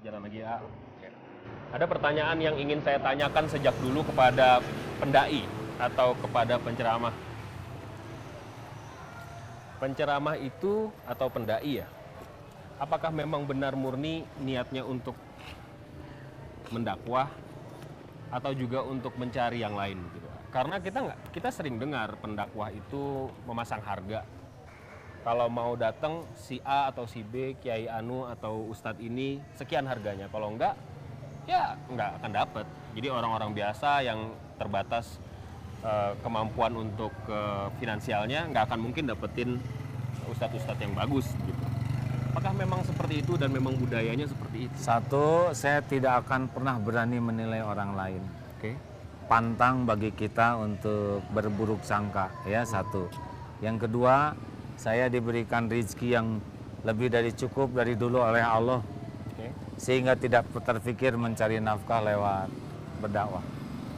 Jalan lagi ya. Oke. Ada pertanyaan yang ingin saya tanyakan sejak dulu kepada pendai atau kepada penceramah. Penceramah itu atau pendai ya, apakah memang benar murni niatnya untuk mendakwah atau juga untuk mencari yang lain gitu? Karena kita sering dengar pendakwah itu memasang harga. Kalau mau datang si A atau si B, Kiai Anu atau Ustadz ini sekian harganya. Kalau enggak, ya enggak akan dapat. Jadi orang-orang biasa yang terbatas kemampuan untuk finansialnya nggak akan mungkin dapetin ustadz-ustadz yang bagus gitu. Apakah memang seperti itu dan memang budayanya seperti itu? Satu, saya tidak akan pernah berani menilai orang lain. Oke. Pantang bagi kita untuk berburuk sangka, ya satu. Yang kedua, saya diberikan rezeki yang lebih dari cukup dari dulu oleh Allah, Oke. sehingga tidak terpikir mencari nafkah lewat berdakwah.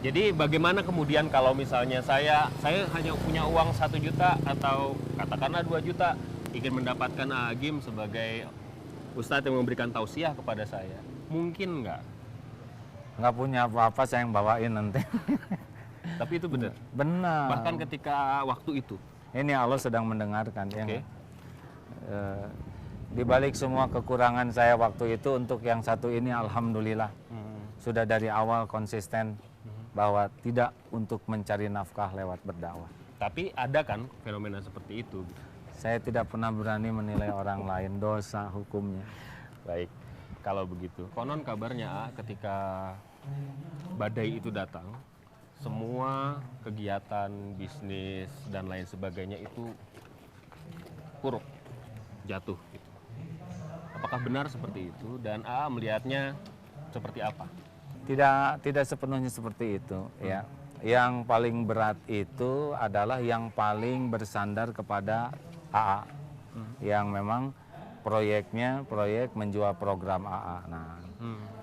Jadi bagaimana kemudian kalau misalnya saya hanya punya uang 1 juta atau katakanlah 2 juta, ingin mendapatkan Agim sebagai ustadz yang memberikan tausiah kepada saya, mungkin nggak? Nggak punya apa-apa, saya yang bawain nanti. Tapi itu benar. Benar. Bahkan ketika waktu itu. Ini Allah sedang mendengarkan. Oke. Ya, di balik semua kekurangan saya waktu itu, untuk yang satu ini alhamdulillah sudah dari awal konsisten bahwa tidak untuk mencari nafkah lewat berdakwah. Tapi ada kan fenomena seperti itu. Saya tidak pernah berani menilai orang lain, dosa hukumnya. Baik, kalau begitu. Konon kabarnya ketika badai itu datang, semua kegiatan bisnis dan lain sebagainya itu puruk, jatuh gitu. Apakah benar seperti itu dan AA melihatnya seperti apa? Tidak sepenuhnya seperti itu, ya. Yang paling berat itu adalah yang paling bersandar kepada AA, yang memang proyeknya proyek menjual program AA. Nah,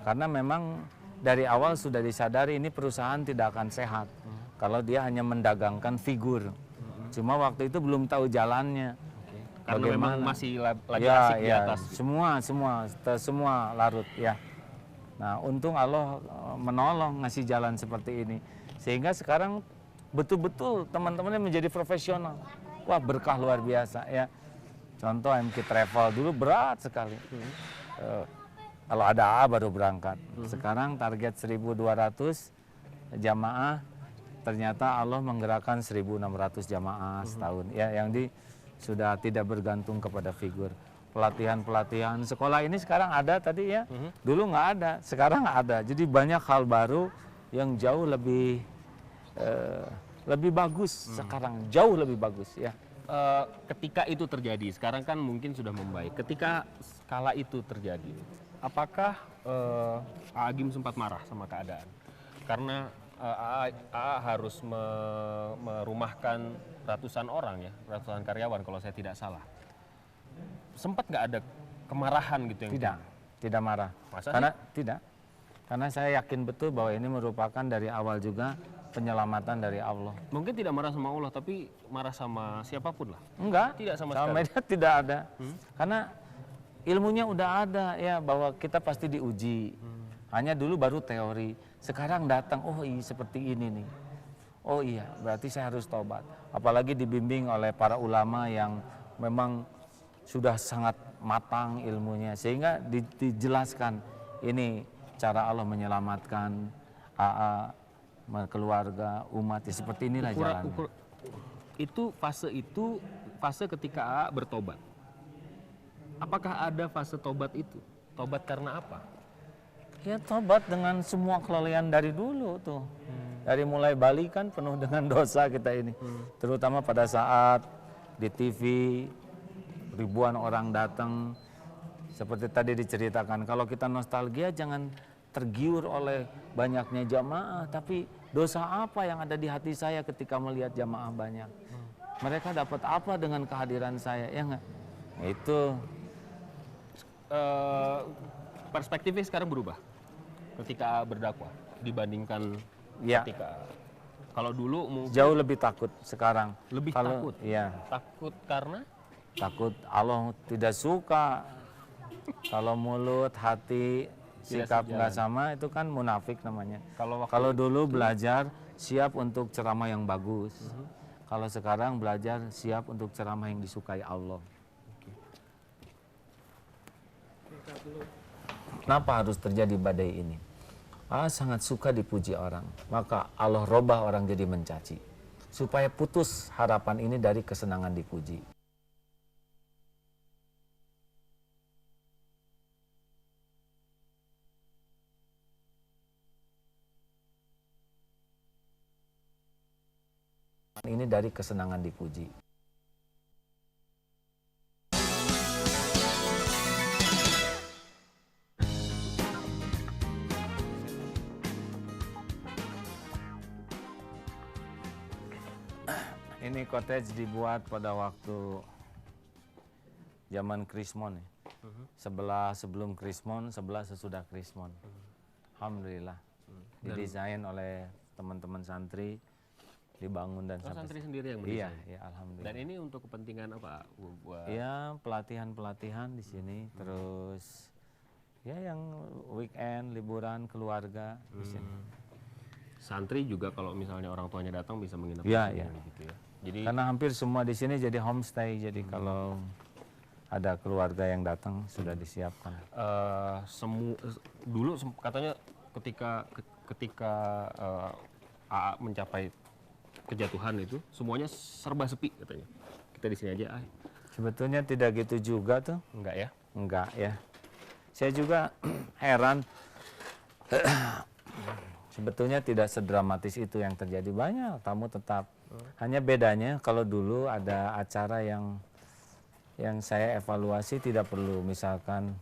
karena memang dari awal sudah disadari ini perusahaan tidak akan sehat kalau dia hanya mendagangkan figur. Cuma waktu itu belum tahu jalannya. Karena Bagaimana? memang masih lagi Ya, asik di ya, atas. Gitu. semua larut ya. Nah, untung Allah menolong ngasih jalan seperti ini, sehingga sekarang betul-betul teman-temannya menjadi profesional. Wah, berkah luar biasa ya. Contoh MK Travel dulu berat sekali. Kalau ada AA baru berangkat. Sekarang target 1.200 jamaah, ternyata Allah menggerakkan 1.600 jamaah setahun. Ya, yang sudah tidak bergantung kepada figur. Pelatihan sekolah ini sekarang ada tadi ya. Dulu nggak ada, sekarang ada. Jadi banyak hal baru yang jauh lebih bagus sekarang, jauh lebih bagus ya. Ketika itu terjadi, sekarang kan mungkin sudah membaik. Ketika skala itu terjadi, apakah Agim sempat marah sama keadaan? Karena AA harus merumahkan ratusan orang ya, ratusan karyawan kalau saya tidak salah. Sempat nggak ada kemarahan gitu yang Tidak marah. Masa Karena tidak. Karena saya yakin betul bahwa ini merupakan dari awal juga penyelamatan dari Allah. mungkin tidak marah sama Allah, tapi marah sama siapapun lah. Enggak, Tidak sama sama sekali. media tidak ada. Karena ilmunya udah ada ya, bahwa kita pasti diuji. Hanya dulu baru teori. Sekarang datang, oh iya seperti ini nih. Oh iya, berarti saya harus tobat. Apalagi dibimbing oleh para ulama yang memang sudah sangat matang ilmunya, sehingga dijelaskan ini cara Allah menyelamatkan AA, keluarga, umat, ya seperti inilah jalannya. Itu fase ketika AA bertobat. Apakah ada fase tobat itu? Tobat karena apa? Ya tobat dengan semua kelalaian dari dulu tuh. Dari mulai balikan penuh dengan dosa kita ini. Terutama pada saat di TV ribuan orang datang, seperti tadi diceritakan, kalau kita nostalgia jangan tergiur oleh banyaknya jamaah, tapi dosa apa yang ada di hati saya ketika melihat jamaah banyak. Mereka dapat apa dengan kehadiran saya, ya enggak? Itu Perspektifnya sekarang berubah ketika berdakwah dibandingkan ya, ketika kalau dulu mungkin jauh lebih takut sekarang. lebih Kalau takut. iya, Takut karena takut Allah tidak suka kalau mulut, hati sikap nggak sama itu kan munafik namanya. Kalau waktu Kalau dulu belajar siap untuk ceramah yang bagus. Kalau sekarang belajar siap untuk ceramah yang disukai Allah. Kenapa harus terjadi badai ini? Sangat suka dipuji orang. Maka Allah robah orang jadi mencaci. Supaya putus harapan ini dari kesenangan dipuji. Ini dari kesenangan dipuji. Ini cottage dibuat pada waktu zaman Krismon ya. Sebelah sebelum Krismon, sebelah sesudah Krismon. Alhamdulillah. Didesain oleh teman-teman santri, dibangun dan sampai santri sendiri yang iya, mendesain. iya, alhamdulillah. Dan ini untuk kepentingan apa? Iya, pelatihan-pelatihan di sini, terus ya yang weekend, liburan keluarga di sini. Santri juga kalau misalnya orang tuanya datang bisa menginap Iya, di sini, iya. gitu ya. Jadi Karena hampir semua di sini jadi homestay, jadi kalau ada keluarga yang datang sudah disiapkan. dulu katanya ketika AA mencapai kejatuhan itu semuanya serba sepi katanya. Kita di sini aja, Sebetulnya tidak gitu juga tuh. enggak ya? Enggak ya. Saya juga heran. Sebetulnya tidak sedramatis itu yang terjadi. Banyak tamu tetap. Hanya bedanya kalau dulu ada acara yang saya evaluasi tidak perlu, misalkan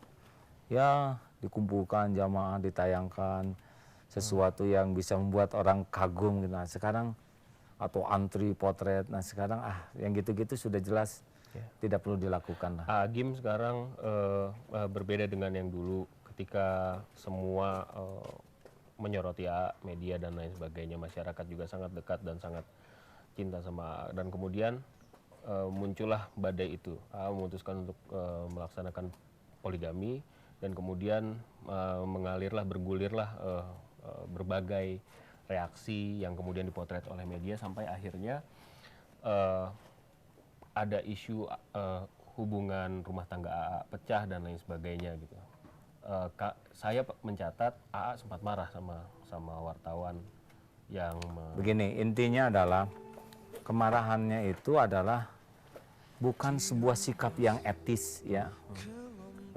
ya dikumpulkan jamaah, ditayangkan sesuatu yang bisa membuat orang kagum gitu. Nah, sekarang atau antri potret. Nah, sekarang yang gitu-gitu sudah jelas tidak perlu dilakukan lah. Agim sekarang berbeda dengan yang dulu ketika semua menyoroti media dan lain sebagainya, masyarakat juga sangat dekat dan sangat cinta sama dan kemudian muncullah badai itu. Memutuskan untuk melaksanakan poligami dan kemudian mengalirlah, bergulirlah berbagai reaksi yang kemudian dipotret oleh media sampai akhirnya ada isu hubungan rumah tangga AA pecah dan lain sebagainya gitu. Saya mencatat AA sempat marah sama wartawan yang Begini, intinya adalah kemarahannya itu adalah bukan sebuah sikap yang etis ya.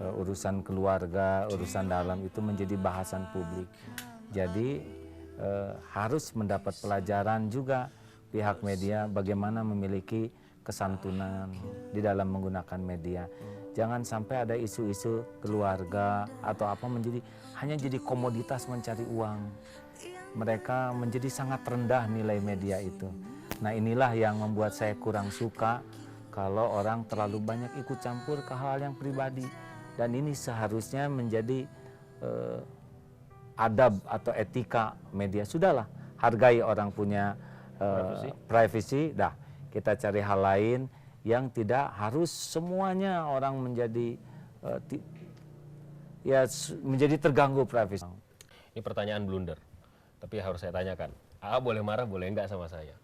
Urusan keluarga, urusan dalam itu menjadi bahasan publik. Jadi harus mendapat pelajaran juga pihak media bagaimana memiliki kesantunan di dalam menggunakan media. Jangan sampai ada isu-isu keluarga atau apa hanya jadi komoditas mencari uang. Mereka menjadi sangat rendah nilai media itu. Nah, inilah yang membuat saya kurang suka kalau orang terlalu banyak ikut campur ke hal yang pribadi. Dan ini seharusnya menjadi adab atau etika media. Sudahlah, hargai orang punya privacy. Dah, kita cari hal lain yang tidak harus semuanya orang menjadi menjadi terganggu privasi. Ini pertanyaan blunder, tapi harus saya tanyakan. AA boleh marah, boleh enggak sama saya.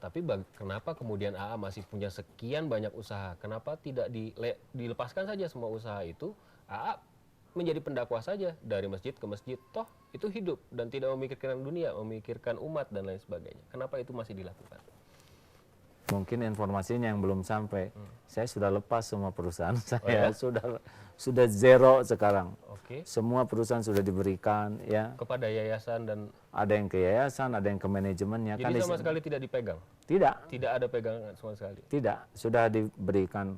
Tapi kenapa kemudian AA masih punya sekian banyak usaha? Kenapa tidak dilepaskan saja semua usaha itu? AA menjadi pendakwah saja dari masjid ke masjid. Toh itu hidup dan tidak memikirkan dunia, memikirkan umat dan lain sebagainya. Kenapa itu masih dilakukan? Mungkin informasinya yang belum sampai. Saya sudah lepas semua perusahaan saya. Sudah zero sekarang. Oke. Semua perusahaan sudah diberikan ya. Kepada yayasan dan ada yang ke yayasan, ada yang ke manajemennya. Jadi sama sekali tidak dipegang? Tidak. Tidak ada pegangan sama sekali? Tidak, sudah diberikan.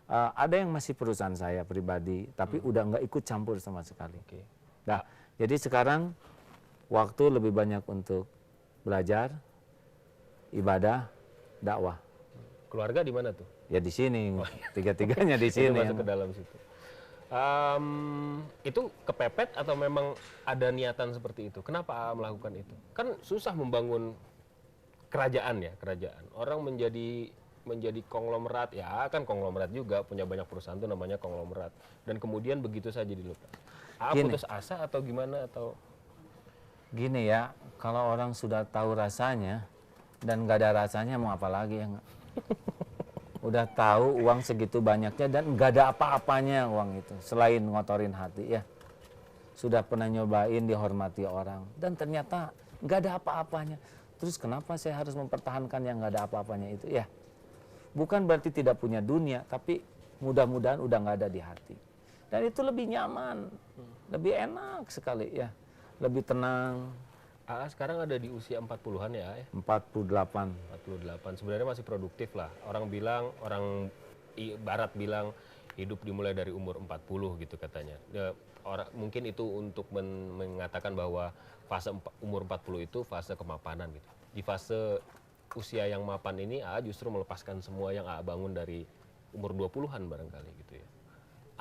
Ada yang masih perusahaan saya pribadi, tapi udah nggak ikut campur sama sekali. Oke. Nah, jadi sekarang waktu lebih banyak untuk belajar, ibadah, dakwah. Keluarga di mana tuh? Ya di sini, tiga-tiganya di sini. Masuk ke dalam situ. Itu kepepet atau memang ada niatan seperti itu? Kenapa AA melakukan itu? Kan susah membangun kerajaan ya, kerajaan. Orang menjadi menjadi konglomerat, ya kan konglomerat juga, punya banyak perusahaan tuh namanya konglomerat. Dan kemudian begitu saja dilepas. Gini. Putus asa atau gimana atau? Gini ya, kalau orang sudah tahu rasanya dan nggak ada rasanya mau apa lagi ya nggak? Udah tahu uang segitu banyaknya dan nggak ada apa-apanya uang itu selain ngotorin hati ya. Sudah pernah nyobain dihormati orang dan ternyata nggak ada apa-apanya. Terus kenapa saya harus mempertahankan yang nggak ada apa-apanya itu ya? Bukan berarti tidak punya dunia, tapi mudah-mudahan udah nggak ada di hati. Dan itu lebih nyaman, lebih enak sekali ya, lebih tenang. Sekarang ada di usia 40-an ya? 48. 48. Sebenarnya masih produktif lah. Orang barat bilang hidup dimulai dari umur 40 gitu katanya. Mungkin itu untuk mengatakan bahwa fase umur 40 itu fase kemapanan gitu. Di fase usia yang mapan ini justru melepaskan semua yang bangun dari umur 20-an barangkali gitu ya.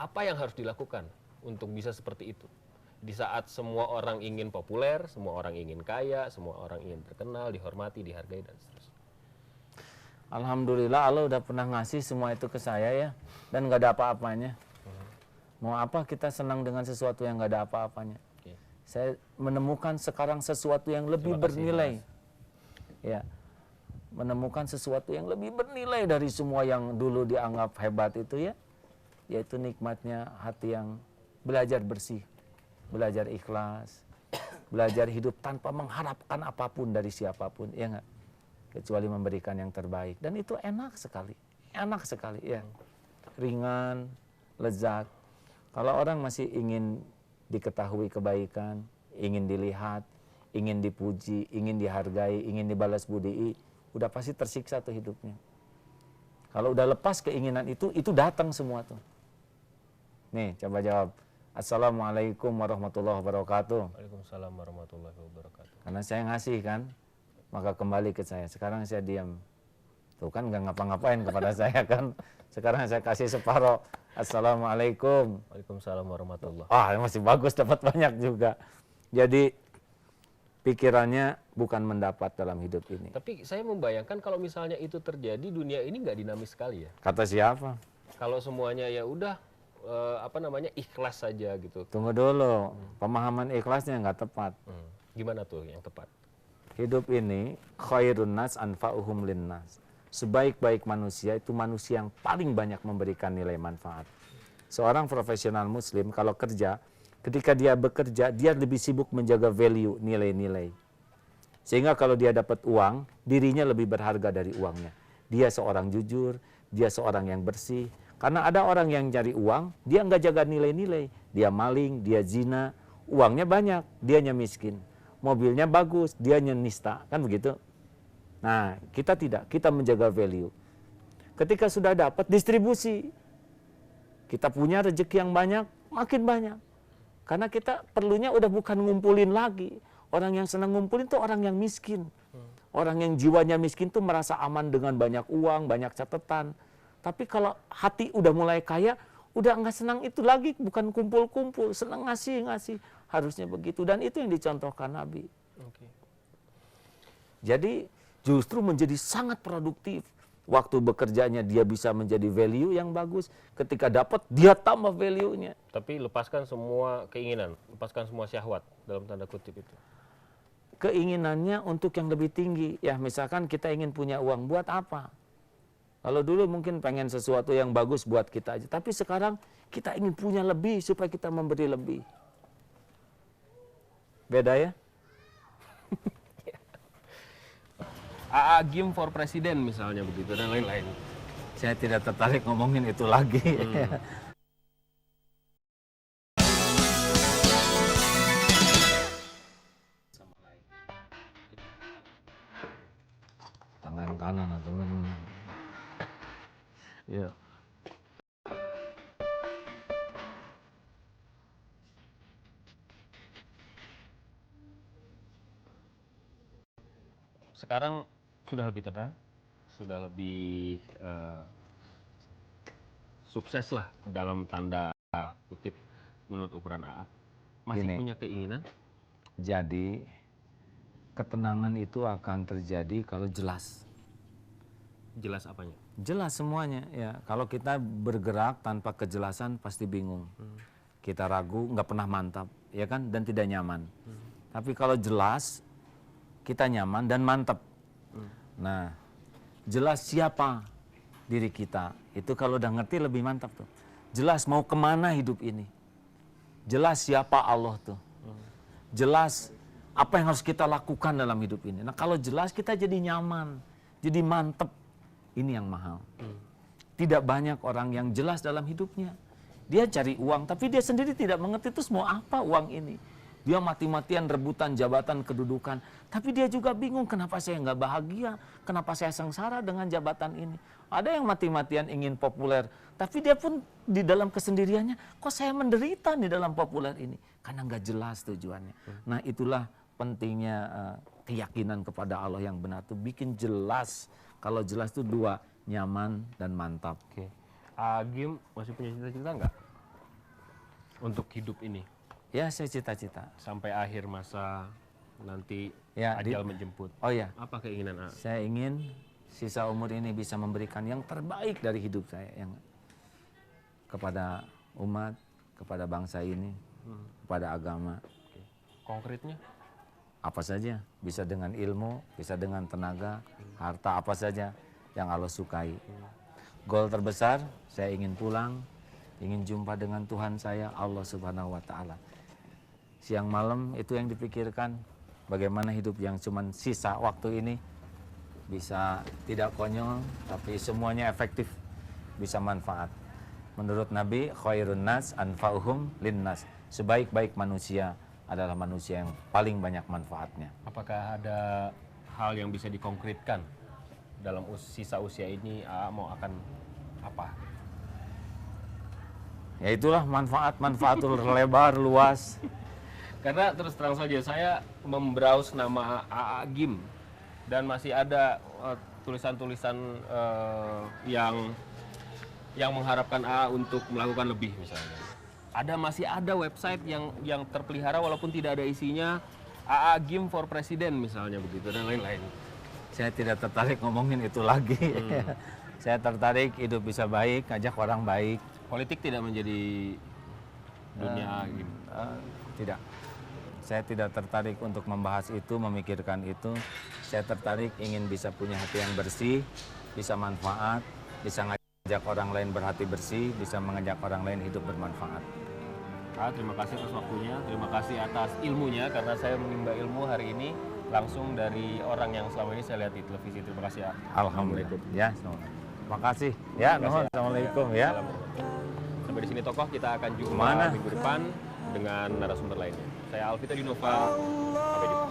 Apa yang harus dilakukan untuk bisa seperti itu? Di saat semua orang ingin populer, semua orang ingin kaya, semua orang ingin terkenal, dihormati, dihargai, dan seterusnya. Alhamdulillah Allah udah pernah ngasih semua itu ke saya ya, dan nggak ada apa-apanya. Mau apa kita senang dengan sesuatu yang nggak ada apa-apanya? Okay. Saya menemukan sekarang sesuatu yang lebih bernilai. Ya, menemukan sesuatu yang lebih bernilai dari semua yang dulu dianggap hebat itu ya, yaitu nikmatnya hati yang belajar bersih. Belajar ikhlas, belajar hidup tanpa mengharapkan apapun dari siapapun, ya nggak? Kecuali memberikan yang terbaik. Dan itu enak sekali ya. Ringan, lezat. Kalau orang masih ingin diketahui kebaikan, ingin dilihat, ingin dipuji, ingin dihargai, ingin dibalas budi, udah pasti tersiksa tuh hidupnya. Kalau udah lepas keinginan itu datang semua tuh. Nih, coba jawab. Assalamualaikum warahmatullahi wabarakatuh. Waalaikumsalam warahmatullahi wabarakatuh. Karena saya ngasih kan, maka kembali ke saya. Sekarang saya diam. Tuh kan nggak ngapa-ngapain kepada saya kan. Sekarang saya kasih separoh. Assalamualaikum. Waalaikumsalam warahmatullahi. Masih bagus, dapat banyak juga. Jadi pikirannya bukan mendapat dalam hidup ini. Tapi saya membayangkan kalau misalnya itu terjadi, dunia ini nggak dinamis sekali ya. Kata siapa? Kalau semuanya ya udah ikhlas saja gitu. Tunggu dulu, pemahaman ikhlasnya nggak tepat. Gimana tuh yang tepat? Hidup ini khairun nas anfa'uhum linnas. Sebaik-baik manusia itu manusia yang paling banyak memberikan nilai manfaat. Seorang profesional muslim kalau kerja, ketika dia bekerja, dia lebih sibuk menjaga value, nilai-nilai. Sehingga kalau dia dapat uang, dirinya lebih berharga dari uangnya. Dia seorang jujur, dia seorang yang bersih. Karena ada orang yang cari uang, dia nggak jaga nilai-nilai. Dia maling, dia zina, uangnya banyak, dianya miskin. Mobilnya bagus, dianya nista, kan begitu? Nah, kita tidak, kita menjaga value. Ketika sudah dapat, distribusi. Kita punya rezeki yang banyak, makin banyak. Karena kita perlunya udah bukan ngumpulin lagi. Orang yang senang ngumpulin itu orang yang miskin. Orang yang jiwanya miskin tuh merasa aman dengan banyak uang, banyak catatan. Tapi kalau hati udah mulai kaya, udah nggak senang itu lagi, bukan kumpul-kumpul, senang ngasih-ngasih. Harusnya begitu, dan itu yang dicontohkan Nabi. Okay. Jadi justru menjadi sangat produktif. Waktu bekerjanya dia bisa menjadi value yang bagus. Ketika dapat, dia tambah value-nya. Tapi lepaskan semua keinginan, lepaskan semua syahwat dalam tanda kutip itu. Keinginannya untuk yang lebih tinggi. Ya misalkan kita ingin punya uang, buat apa? Kalau dulu mungkin pengen sesuatu yang bagus buat kita aja. Tapi sekarang kita ingin punya lebih supaya kita memberi lebih. Beda ya? Game for President misalnya begitu dan lain-lain. Saya tidak tertarik ngomongin itu lagi. Tangan kanan atau ya. Sekarang sudah lebih tenang, sudah lebih sukses lah dalam tanda kutip menurut ukuran AA. Masih Gini. punya keinginan? Jadi ketenangan itu akan terjadi kalau jelas. Jelas apanya? Jelas semuanya ya. Kalau kita bergerak tanpa kejelasan pasti bingung. Kita ragu, nggak pernah mantap, ya kan? Dan tidak nyaman. Tapi kalau jelas, kita nyaman dan mantap. Nah, jelas siapa diri kita. Itu kalau udah ngerti lebih mantap tuh. Jelas mau kemana hidup ini. Jelas siapa Allah tuh. Jelas apa yang harus kita lakukan dalam hidup ini. Nah, kalau jelas kita jadi nyaman, jadi mantap. Ini yang mahal. Tidak banyak orang yang jelas dalam hidupnya. Dia cari uang, tapi dia sendiri tidak mengerti terus mau apa uang ini. Dia mati-matian rebutan jabatan kedudukan, tapi dia juga bingung kenapa saya nggak bahagia, kenapa saya sengsara dengan jabatan ini. Ada yang mati-matian ingin populer, tapi dia pun di dalam kesendiriannya, kok saya menderita di dalam populer ini? Karena nggak jelas tujuannya. Nah itulah pentingnya keyakinan kepada Allah yang benar tuh bikin jelas. Kalau jelas tuh dua, nyaman dan mantap. Oke. Gim masih punya cita-cita nggak untuk hidup ini Ya saya cita-cita. sampai akhir masa nanti Ya, ajal menjemput? Oh ya, Apa keinginan A? saya ingin sisa umur ini bisa memberikan yang terbaik dari hidup saya yang kepada umat, kepada bangsa ini, kepada agama. Oke. Konkretnya? Apa saja, bisa dengan ilmu, bisa dengan tenaga, harta apa saja yang Allah sukai. Goal terbesar, saya ingin pulang, ingin jumpa dengan Tuhan saya, Allah Subhanahu wa Ta'ala. Siang malam itu yang dipikirkan, bagaimana hidup yang cuman sisa waktu ini bisa tidak konyol, tapi semuanya efektif, bisa manfaat. Menurut Nabi, khairun nas anfa'uhum linnas. Sebaik-baik manusia adalah manusia yang paling banyak manfaatnya. Apakah ada hal yang bisa dikonkretkan dalam sisa usia ini A mau akan apa? Ya itulah manfaat-manfaatul lebar, luas. Karena terus terang saja saya membrowse nama AA Gim dan masih ada tulisan-tulisan yang mengharapkan AA untuk melakukan lebih misalnya. Masih ada website yang terpelihara walaupun tidak ada isinya, AA Gim for President misalnya begitu dan lain-lain. Saya tidak tertarik ngomongin itu lagi. Saya tertarik hidup bisa baik, ngajak orang baik. Politik tidak menjadi dunia AA Gim. Tidak. Saya tidak tertarik untuk membahas itu, memikirkan itu. Saya tertarik ingin bisa punya hati yang bersih, bisa manfaat, bisa ngajak orang lain berhati bersih, bisa mengajak orang lain hidup bermanfaat. Terima kasih atas waktunya, terima kasih atas ilmunya karena saya menimba ilmu hari ini langsung dari orang yang selama ini saya lihat di televisi. Terima kasih. Alhamdulillah. Ya, terima kasih. Ya, nuhun. Assalamualaikum ya. Sampai di sini tokoh, kita akan jumpa Kemana? minggu depan dengan narasumber lainnya. Saya Alvito Dinova, sampai jumpa.